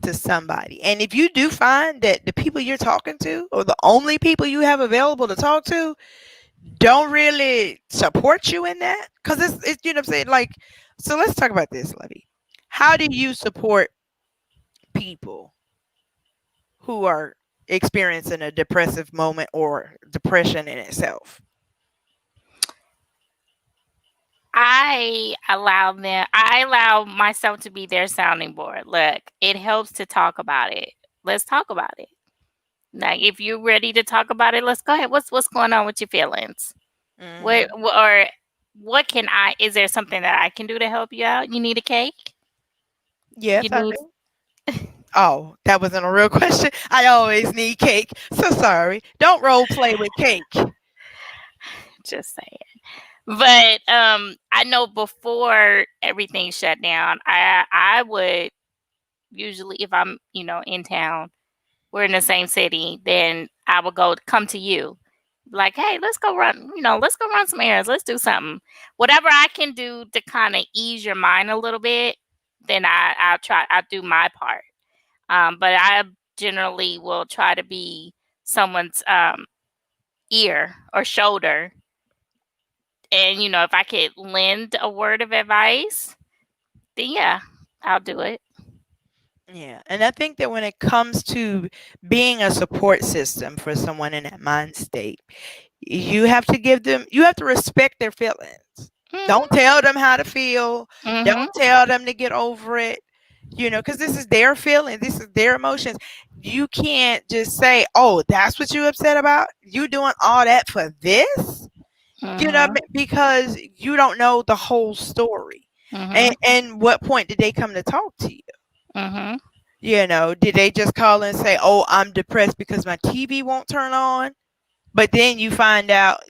To somebody. And if you do find that the people you're talking to, or the only people you have available to talk to, don't really support you in that, because it's what I'm saying, like, so let's talk about this, Levy. How do you support people who are experiencing a depressive moment or depression in itself? I allow myself to be their sounding board. Look, it helps to talk about it. Let's talk about it. Like, if you're ready to talk about it, let's go ahead. What's going on with your feelings? What, Hmm. or what can I? Is there something that I can do to help you out? You need a cake? Yes, You I need do. Oh, that wasn't a real question. I always need cake, so sorry. Don't role play with cake. just saying. But I know before everything shut down, I would usually, if I'm in town, we're in the same city, then I would come to you. Like, hey, let's go run some errands. Let's do something. Whatever I can do to kind of ease your mind a little bit, then I'll do my part. But I generally will try to be someone's ear or shoulder. And if I could lend a word of advice, then yeah, I'll do it. Yeah, and I think that when it comes to being a support system for someone in that mind state, you have to respect their feelings. Don't Mhm. tell them how to feel. Mhm. Don't tell them to get over it. Because this is their feeling, this is their emotions. You can't just say, "Oh, that's what you upset about. You doing all that for this?" Mhm. Because you don't know the whole story. And Mhm. what point did they come to talk to you? Mhm. Did they just call and say, "Oh, I'm depressed because my TV won't turn on"? But then you find out,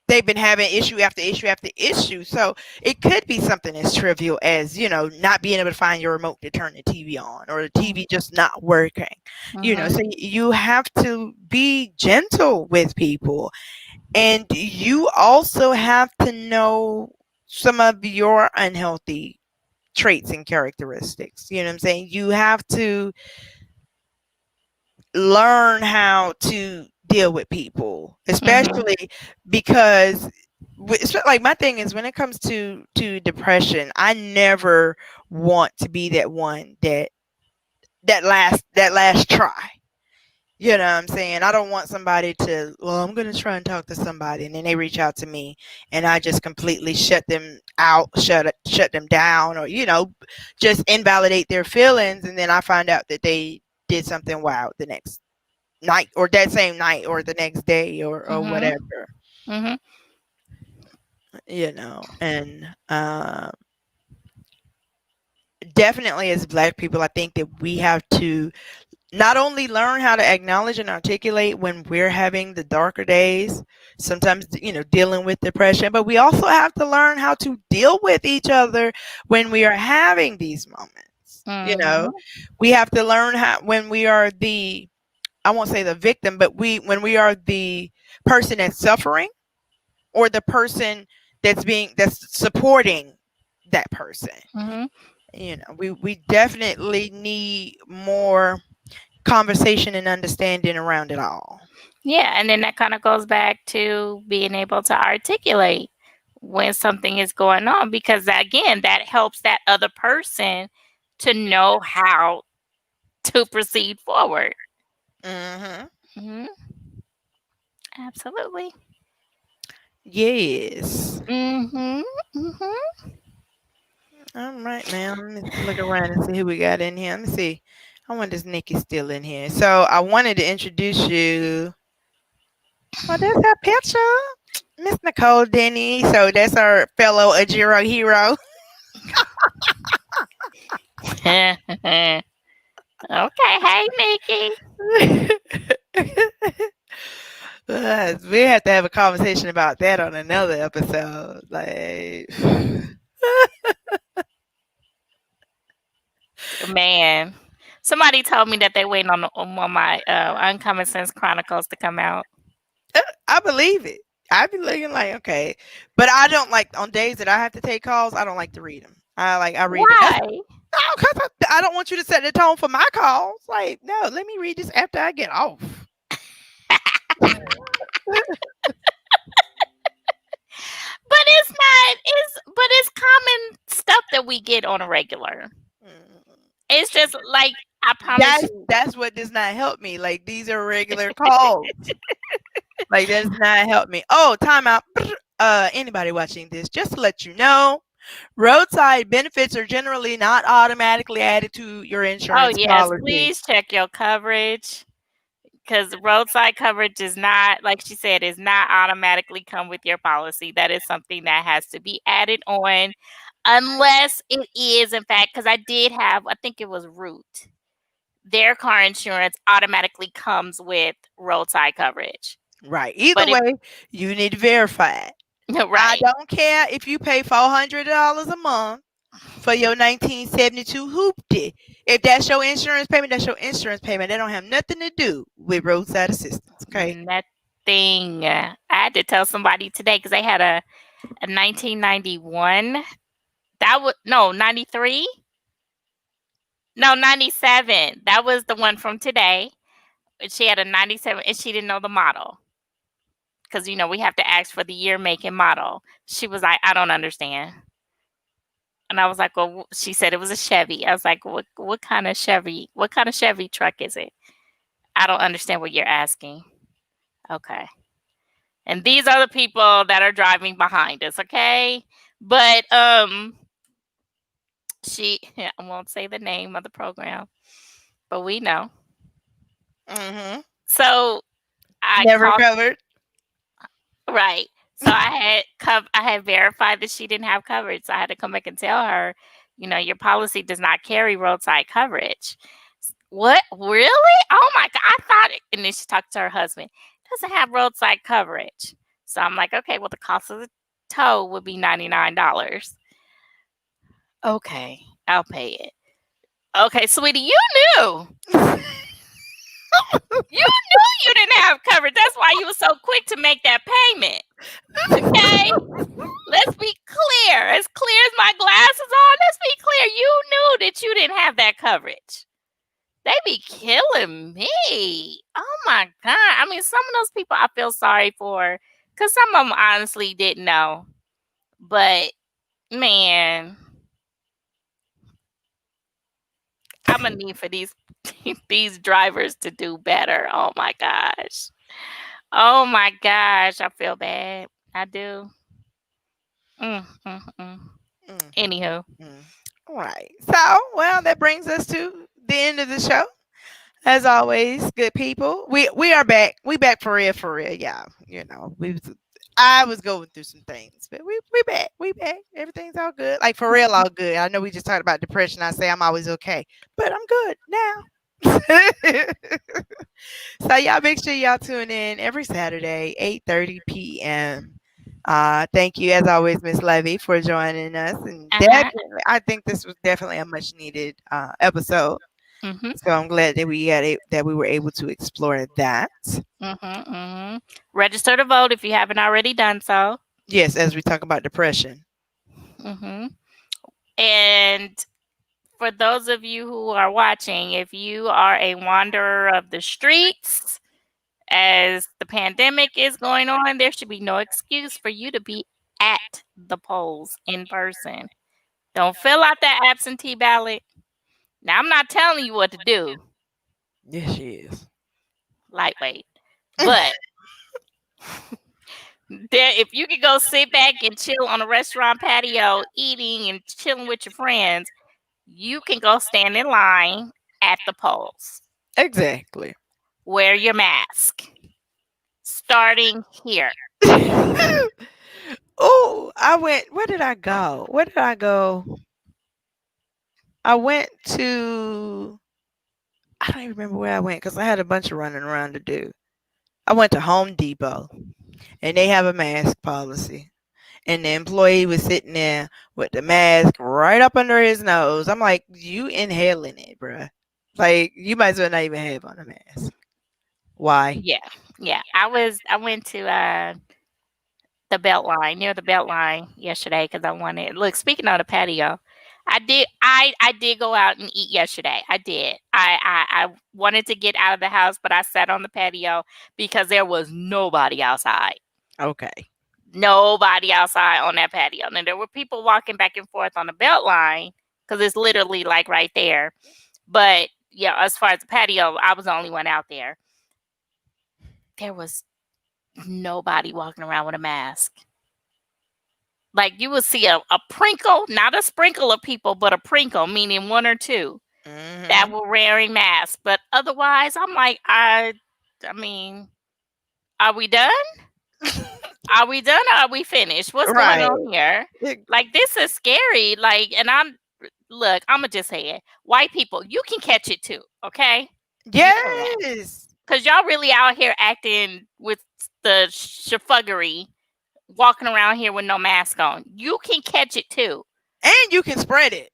they've been having issue after issue after issue. So it could be something as trivial as, not being able to find your remote to turn the TV on, or the TV just not working. So Mhm. you have to be gentle with people. And you also have to know some of your unhealthy traits and characteristics. You know what I'm saying? You have to learn how to deal with people, Mhm. especially because like my thing is when it comes to depression, I never want to be that one that last try. You know what I'm saying? I don't want somebody to, well, I'm going to try and talk to somebody, and then they reach out to me and I just completely shut them out, shut them down, or just invalidate their feelings, and then I find out that they did something wild the next night, or that same night, or the next day, or Mhm. whatever. Mhm. And definitely as Black people, I think that we have to not only learn how to acknowledge and articulate when we're having the darker days, sometimes dealing with depression, but we also have to learn how to deal with each other when we are having these moments. Mhm. We have to learn how, when we are the, I won't say the victim, but when we are the person that's suffering, or the person that's supporting that person. Mhm. We definitely need more conversation and understanding around it all. Yeah, and then that kind of goes back to being able to articulate when something is going on, because again, that helps that other person to know how to proceed forward. Mhm. Mhm. Absolutely. Yes. Mhm. Mhm. All right, now let me look around and see who we got in here. Let me see. I wonder if Nikki's still in here. So I wanted to introduce you. Oh, there's her picture. Miss Nicole Denny. So that's our fellow Ajiro hero. Okay, hey Nikki. We have to have a conversation about that on another episode. Like, Man, somebody told me that they waiting on my Uncommon Sense Chronicles to come out. I believe it. I be looking like, okay, but I don't like, on days that I have to take calls. I don't like to read them. I read it. That's Why? no, because I don't want you to set the tone for my calls. Like, no, let me read this after I get off. But it's not. It's common stuff that we get on a regular. Mm. It's just like I promise That's you. that's what does not help me. Like, these are regular calls. Like, that does not help me. Oh, timeout. Anybody watching this, just to let you know, roadside benefits are generally not automatically added to your Oh insurance yes, policy. please check your coverage, because roadside coverage is not, like she said, is not automatically come with your policy. That is something that has to be added on, unless it is in fact. Because I did have, I think it was Root. Their car insurance automatically comes with roadside coverage. Right. Either But if way, you need to verify it. I right, don't care if you pay $400 a month for your 1972 hoopty. If that's your insurance payment, that's your insurance payment. They don't have nothing to do with roadside assistance. Okay. nothing. I had to tell somebody today because they had a 1991. That was no 93. No, 97. That was the one from today. She had a 97 and she didn't know the model because we have to ask for the year, make, and model. She was like, I don't understand. And I was like, well, she said it was a Chevy. I was like, what kind of Chevy? What kind of Chevy truck is it? I don't understand what you're asking. Okay. And these are the people that are driving behind us, okay? But she I won't say the name of the program, but we know. Mm-hmm. So I Never called covered. right. So I had verified that she didn't have coverage. So I had to come back and tell her, your policy does not carry roadside coverage. What? Really? Oh my god! I thought it. And then she talked to her husband. Doesn't have roadside coverage. So I'm like, okay, well the cost of the tow would be $99. Okay, I'll pay it. Okay, sweetie, you knew. You knew you didn't have coverage. That's why you were so quick to make that payment. Okay? Let's be clear. As clear as my glasses are, let's be clear. You knew that you didn't have that coverage. They be killing me. Oh my God. I mean, some of those people I feel sorry for because some of them honestly didn't know. But man, I'm gonna need for these these drivers to do better. Oh my gosh. Oh my gosh. I feel bad. I do. Mm, mm, mm. Mm, Anywho. mm. Right. So, well, that brings us to the end of the show. As always, good people. We are back. We back for real, for real. Yeah. I was going through some things, but we back. We back. Everything's all good. Like for real, all good. I know we just talked about depression. I say I'm always okay, but I'm good now. So y'all make sure y'all tune in every Saturday, 8:30 p.m. Thank you as always, Miss Levy, for joining us. And Uh-huh. definitely, I think this was definitely a much needed episode. Mm-hmm. So I'm glad that that we were able to explore that. Mm-hmm. Mm-hmm. Register to vote if you haven't already done so. Yes, as we talk about depression. Mm-hmm. And for those of you who are watching, if you are a wanderer of the streets as the pandemic is going on, there should be no excuse for you to be at the polls in person. Don't fill out that absentee ballot. Now, I'm not telling you what to do, Yes, she is. lightweight, but if you could go sit back and chill on a restaurant patio, eating and chilling with your friends, you can go stand in line at the polls. Exactly. Wear your mask. Starting here. Oh, I went. Where did I go? Where did I go? I went to. I don't even remember where I went because I had a bunch of running around to do. I went to Home Depot and they have a mask policy. And the employee was sitting there with the mask right up under his nose. I'm like, you inhaling it, bruh. Like, you might as well not even have on a mask. Why? Yeah. Yeah. I went to the Beltline, near the Beltline yesterday because I wanted look, speaking of the patio, I did go out and eat yesterday. I did. I wanted to get out of the house, but I sat on the patio because there was nobody outside. Okay. Nobody outside on that patio. And there were people walking back and forth on the Beltline because it's literally like right there. But yeah, as far as the patio, I was the only one out there. There was nobody walking around with a mask. Like you will see a prinkle, not a sprinkle of people, but a prinkle, meaning one or two that Mm-hmm. were wearing masks. But otherwise, I'm like, I mean, are we done? Are we done or are we finished? What's going Right. on here? Like this is scary. Like, and I'm gonna just say it. White people, you can catch it too, okay? You can. Yes. Cause y'all really out here acting with the shafuggery, walking around here with no mask on. You can catch it too. And you can spread it.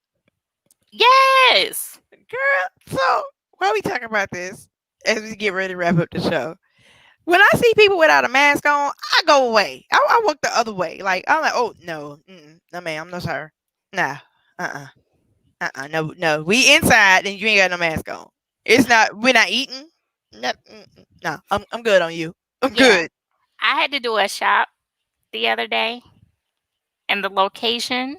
Yes. Girl, so while we talking about this, as we get ready to wrap up the show, when I see people without a mask on, I go away. I walk the other way. Like, I'm like, oh, no. No, ma'am. No, sir. Nah. Uh-uh. No, no. We inside and you ain't got no mask on. It's not, we're not eating. No, no, I'm good on you. I'm Yeah. good. I had to do a shop the other day, and the location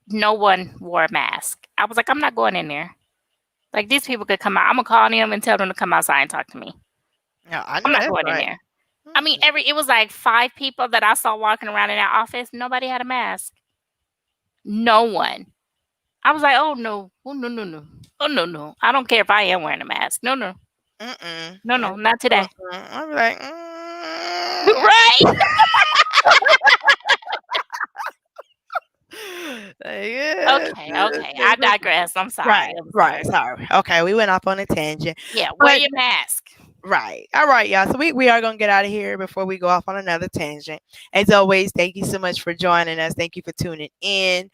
no one wore a mask. I was like, I'm not going in there. Like, these people could come out. I'm gonna call them and tell them to come outside and talk to me. Yeah, I I'm know not that's going in right. there. I mean, it was like 5 people that I saw walking around in that office. Nobody had a mask. No one. I was like, oh no, oh no, no, no, oh no, no. I don't care if I am wearing a mask. No, no, Mm-mm. no, no, not today. I'm like, Right? yeah, Okay, okay. I digress. I'm sorry. right, I'm right. sorry. Sorry. Okay, we went off on a tangent, Yeah, wear but your mask. right. All right, y'all. So we are gonna get out of here before we go off on another tangent. As always, thank you so much for joining us. Thank you for tuning in.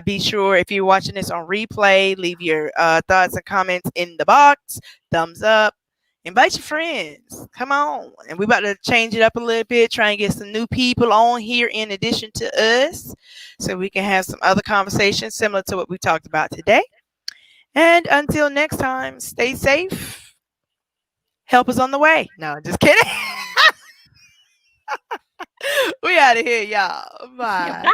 Be sure if you're watching this on replay, leave your thoughts and comments in the box. Thumbs up. Invite your friends. Come on. And we about to change it up a little bit, try and get some new people on here in addition to us, so we can have some other conversations similar to what we talked about today. And until next time, stay safe. Help is on the way. No, just kidding. We out of here, y'all. Bye. Bye.